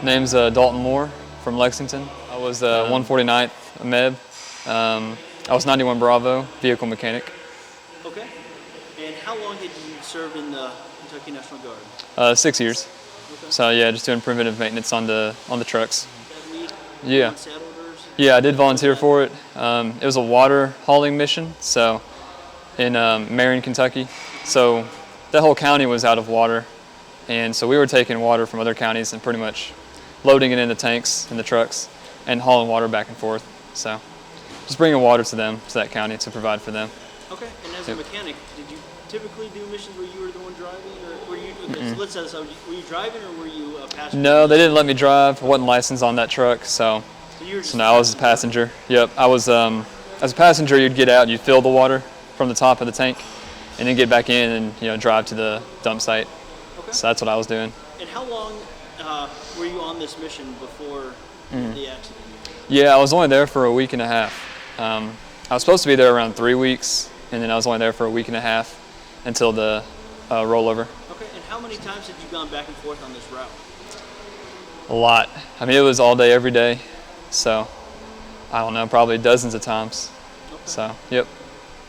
Name's Dalton Moore from Lexington. I was 149th MEB. I was 91 Bravo, vehicle mechanic. Okay. And how long had you served in the Kentucky National Guard? 6 years. Okay. So yeah, just doing preventive maintenance on the trucks. That neat? Yeah. Saddle orders? Yeah, I did volunteer for it. It was a water hauling mission, so in Marion, Kentucky. So that whole county was out of water, and so we were taking water from other counties and pretty much loading it into tanks in the trucks and hauling water back and forth. So just bringing water to them, to that county, to provide for them. Okay, and as a mechanic, did you typically do missions where you were the one driving, or were you, so let's say, so were you driving or were you a passenger? No, they didn't let me drive. I wasn't licensed on that truck, so no, I was a passenger. Yep, I was, as a passenger, you'd get out, you'd fill the water from the top of the tank, and then get back in and drive to the dump site. Okay. So that's what I was doing. And how long were you on this mission before the accident? Yeah, I was only there for a week and a half. I was supposed to be there around 3 weeks, and then I was only there for a week and a half until the rollover. Okay, and how many times have you gone back and forth on this route? A lot. I mean, it was all day, every day. So, I don't know, probably dozens of times. Okay. So, yep.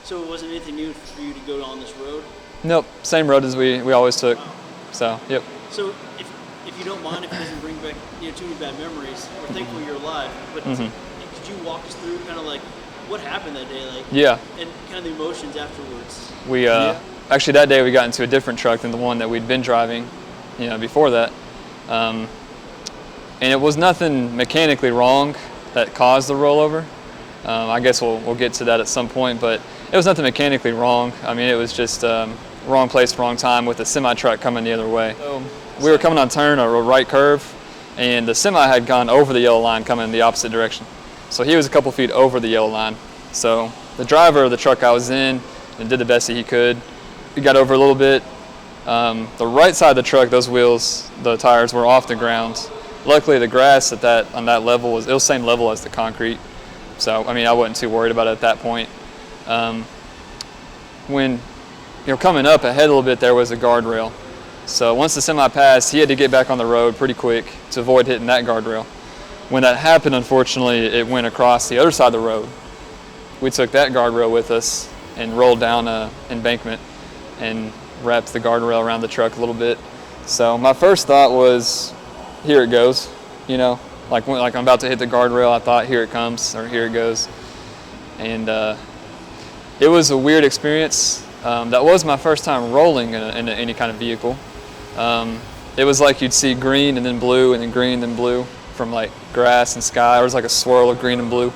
So it wasn't anything new for you to go on this road? Nope, same road as we always took. Wow. So, yep. So if you don't mind, if it doesn't bring back too many bad memories, we're thankful you're alive. But could you walk us through kind of like what happened that day, like Yeah. and kind of the emotions afterwards? We actually that day we got into a different truck than the one that we'd been driving, before that. And it was nothing mechanically wrong that caused the rollover. I guess we'll get to that at some point, but it was nothing mechanically wrong. I mean, it was just wrong place, wrong time with the semi truck coming the other way. So we were coming on turn, a right curve, and the semi had gone over the yellow line coming in the opposite direction. So he was a couple feet over the yellow line. So the driver of the truck I was in and did the best that he could. He got over a little bit. The right side of the truck, those wheels, the tires were off the ground. Luckily, the grass on that level was the same level as the concrete. So I mean, I wasn't too worried about it at that point. When coming up ahead a little bit, there was a guardrail. So once the semi passed, he had to get back on the road pretty quick to avoid hitting that guardrail. When that happened, unfortunately, it went across the other side of the road. We took that guardrail with us and rolled down an embankment and wrapped the guardrail around the truck a little bit. So my first thought was, here it goes. Like I'm about to hit the guardrail, I thought, here it comes, or here it goes. And it was a weird experience. That was my first time rolling in any kind of vehicle. It was like you'd see green and then blue and then green and then blue from like grass and sky. There was like a swirl of green and blue.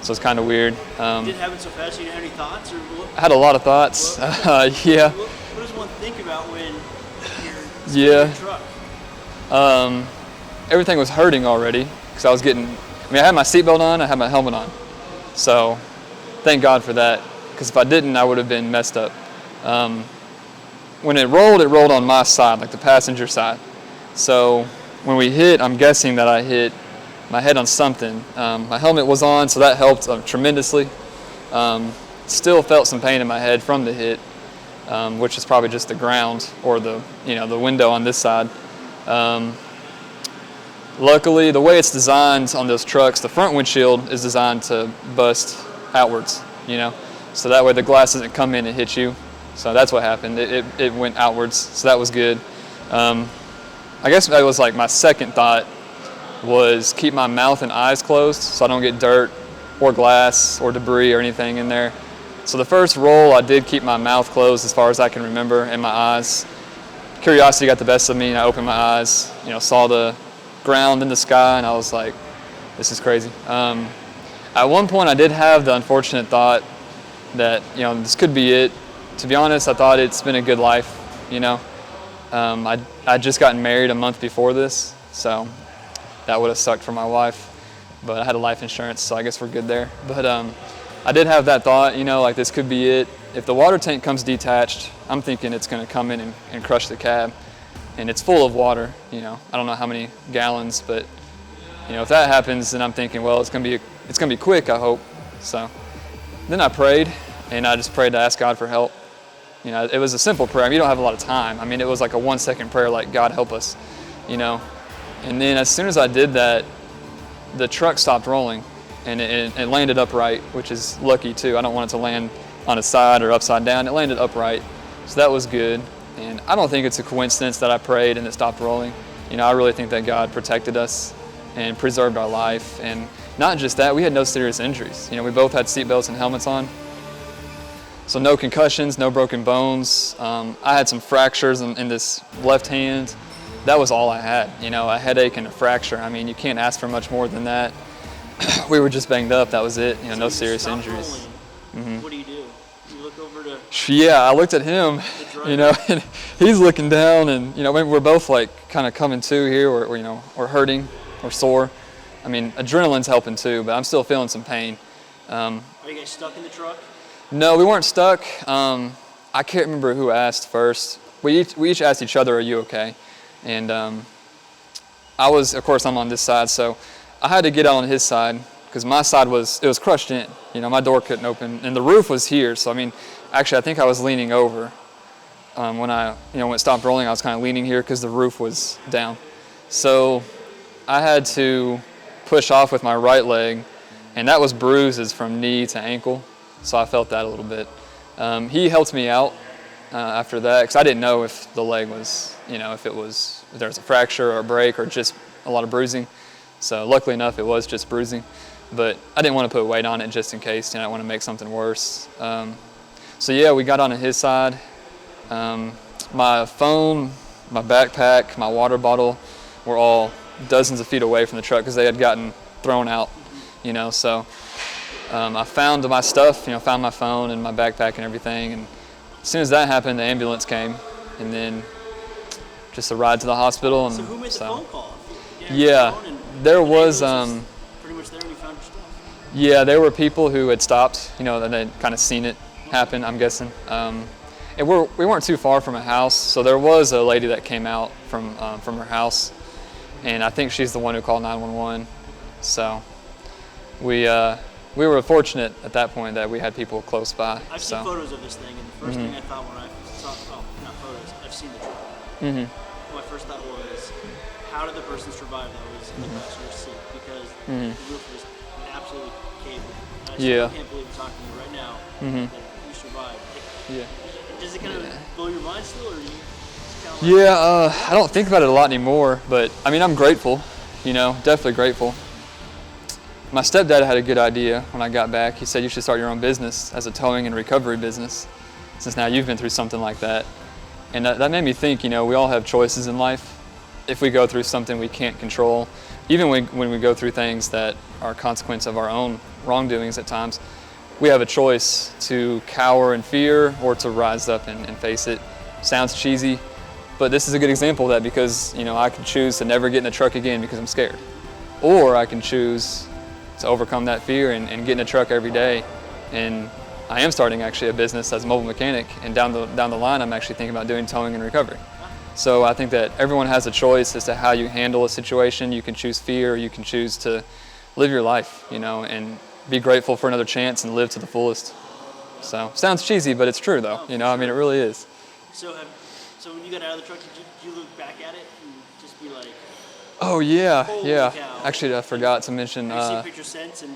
So it's kind of weird. Did it happen so fast you didn't have any thoughts? I had a lot of thoughts. Yeah. What does one think about when you're in a truck? Everything was hurting already because I had my seatbelt on, I had my helmet on. So thank God for that, because if I didn't, I would have been messed up. When it rolled on my side, like the passenger side. So when we hit, I'm guessing that I hit my head on something. My helmet was on, so that helped tremendously. Still felt some pain in my head from the hit, which is probably just the ground or the window on this side. Luckily, the way it's designed on those trucks, the front windshield is designed to bust outwards, so that way the glass doesn't come in and hit you. So that's what happened. It went outwards, so that was good. I guess that was like my second thought, was keep my mouth and eyes closed so I don't get dirt or glass or debris or anything in there. So the first roll, I did keep my mouth closed as far as I can remember, and my eyes. Curiosity got the best of me, and I opened my eyes, saw the ground in the sky, and I was like, this is crazy. At one point, I did have the unfortunate thought that, this could be it. To be honest, I thought it's been a good life, I'd just gotten married a month before this, so that would have sucked for my wife, but I had a life insurance, so I guess we're good there. But I did have that thought, like this could be it. If the water tank comes detached, I'm thinking it's going to come in and crush the cab, and it's full of water. I don't know how many gallons, but if that happens, then I'm thinking, well, it's going to be quick, I hope. So then I prayed, and I just prayed to ask God for help. It was a simple prayer. You don't have a lot of time. It was like a 1 second prayer, like, God help us, And then as soon as I did that, the truck stopped rolling, and it landed upright, which is lucky too. I don't want it to land on its side or upside down. It landed upright, so that was good. And I don't think it's a coincidence that I prayed and it stopped rolling. I really think that God protected us and preserved our life. And not just that, we had no serious injuries. We both had seatbelts and helmets on. So no concussions, no broken bones. I had some fractures in this left hand. That was all I had, a headache and a fracture. I mean, you can't ask for much more than that. We were just banged up, that was it, So no serious injuries. What do? You look over to... Yeah, I looked at him, and he's looking down, and, we're both like kind of coming to here, or hurting, or sore. I mean, adrenaline's helping too, but I'm still feeling some pain. Are you guys stuck in the truck? No, we weren't stuck. I can't remember who asked first. We each asked each other, "Are you okay?" And I was, of course, I'm on this side, so I had to get out on his side because my side was crushed in. My door couldn't open, and the roof was here. So I mean, actually, I think I was leaning over when when it stopped rolling. I was kind of leaning here because the roof was down. So I had to push off with my right leg, and that was bruises from knee to ankle. So I felt that a little bit. He helped me out after that because I didn't know if the leg was, if there was a fracture or a break or just a lot of bruising. So luckily enough, it was just bruising. But I didn't want to put weight on it just in case. I didn't want to make something worse. So yeah, we got onto his side. My phone, my backpack, my water bottle were all dozens of feet away from the truck because they had gotten thrown out. So I found my stuff, found my phone and my backpack and everything. And as soon as that happened, the ambulance came, and then just a ride to the hospital. And so who made the phone call? Yeah, there was. Pretty much there when you found your stuff. Yeah, there were people who had stopped, and they'd kind of seen it happen, I'm guessing. And we weren't too far from a house, so there was a lady that came out from her house, and I think she's the one who called 911. So we were fortunate at that point that we had people close by. I've seen photos of this thing, and the first thing I thought when I saw, not photos, I've seen the truck. My first thought was, how did the person survive that was in the passenger seat? Because the roof was absolutely caved in. I still can't believe I'm talking to you right now that you survived. Does it kind of blow your mind still, or are you just kind of I don't think about it a lot anymore, but I mean, I'm grateful, definitely grateful. My stepdad had a good idea when I got back. He said, you should start your own business as a towing and recovery business, since now you've been through something like that. And that made me think, we all have choices in life. If we go through something we can't control, even when we go through things that are a consequence of our own wrongdoings at times, we have a choice to cower in fear or to rise up and face it. Sounds cheesy, but this is a good example of that because, I can choose to never get in a truck again because I'm scared. Or I can choose to overcome that fear and get in a truck every day. And I am starting actually a business as a mobile mechanic, and down the line I'm actually thinking about doing towing and recovery. So I think that everyone has a choice as to how you handle a situation. You can choose fear, or you can choose to live your life, and be grateful for another chance and live to the fullest. So sounds cheesy, but it's true though. I mean, it really is. So when you got out of the truck, did you look back at it and just be like, oh yeah, holy yeah. cow. Actually, I forgot to mention. Have you seen picture since and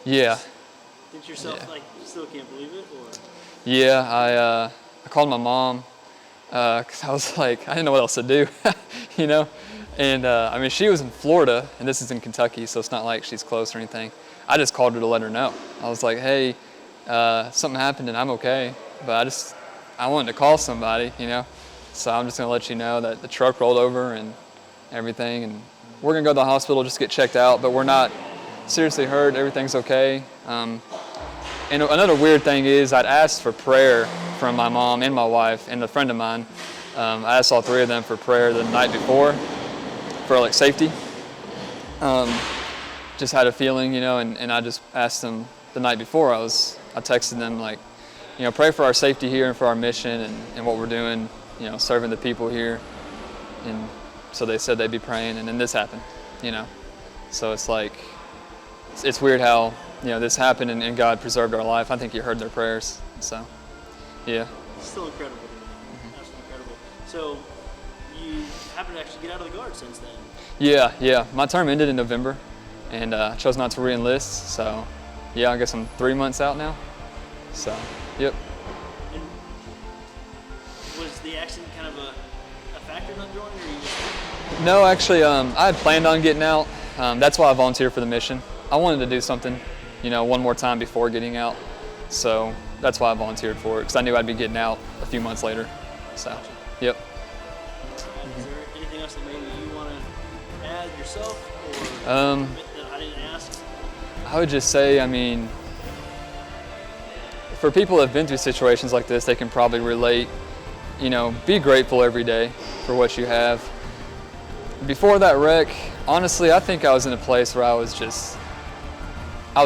yeah. think yourself like you still can't believe it, or? Yeah, I called my mom because I was like, I didn't know what else to do, And I mean, she was in Florida, and this is in Kentucky, so it's not like she's close or anything. I just called her to let her know. I was like, hey, something happened and I'm okay, but I wanted to call somebody, So I'm just gonna let you know that the truck rolled over and everything, and we're gonna go to the hospital just to get checked out, but we're not seriously hurt. Everything's okay. And another weird thing is I'd asked for prayer from my mom and my wife and a friend of mine. I asked all three of them for prayer the night before for like safety. Just had a feeling, and I just asked them the night before. I texted them like, pray for our safety here and for our mission and what we're doing, serving the people here. And so they said they'd be praying, and then this happened, So it's like, it's weird how, this happened and God preserved our life. I think He heard their prayers. So, yeah. It's still incredible. Absolutely incredible. So you happened to actually get out of the Guard since then. Yeah. My term ended in November, and I chose not to re-enlist. So, yeah, I guess I'm 3 months out now. So, yep. And was the accident kind of a factor not joining, or you just... No, actually, I had planned on getting out. That's why I volunteered for the mission. I wanted to do something, one more time before getting out. So that's why I volunteered for it, because I knew I'd be getting out a few months later. So, yep. Is there anything else that maybe you want to add yourself, or that I didn't ask? I would just say, for people that have been through situations like this, they can probably relate. Be grateful every day for what you have. Before that wreck, honestly, I think I was in a place where I was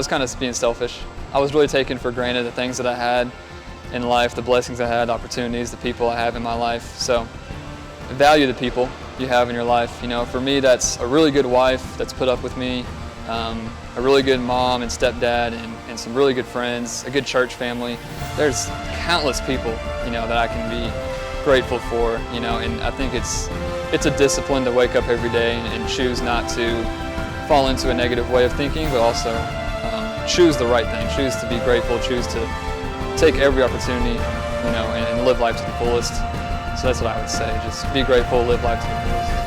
kind of being selfish. I was really taking for granted the things that I had in life, the blessings I had, opportunities, the people I have in my life. So value the people you have in your life. For me, that's a really good wife that's put up with me, a really good mom and stepdad, and some really good friends, a good church family. There's countless people, that I can be grateful for, and I think it's a discipline to wake up every day and choose not to fall into a negative way of thinking, but also choose the right thing, choose to be grateful, choose to take every opportunity, and live life to the fullest. So that's what I would say, just be grateful, live life to the fullest.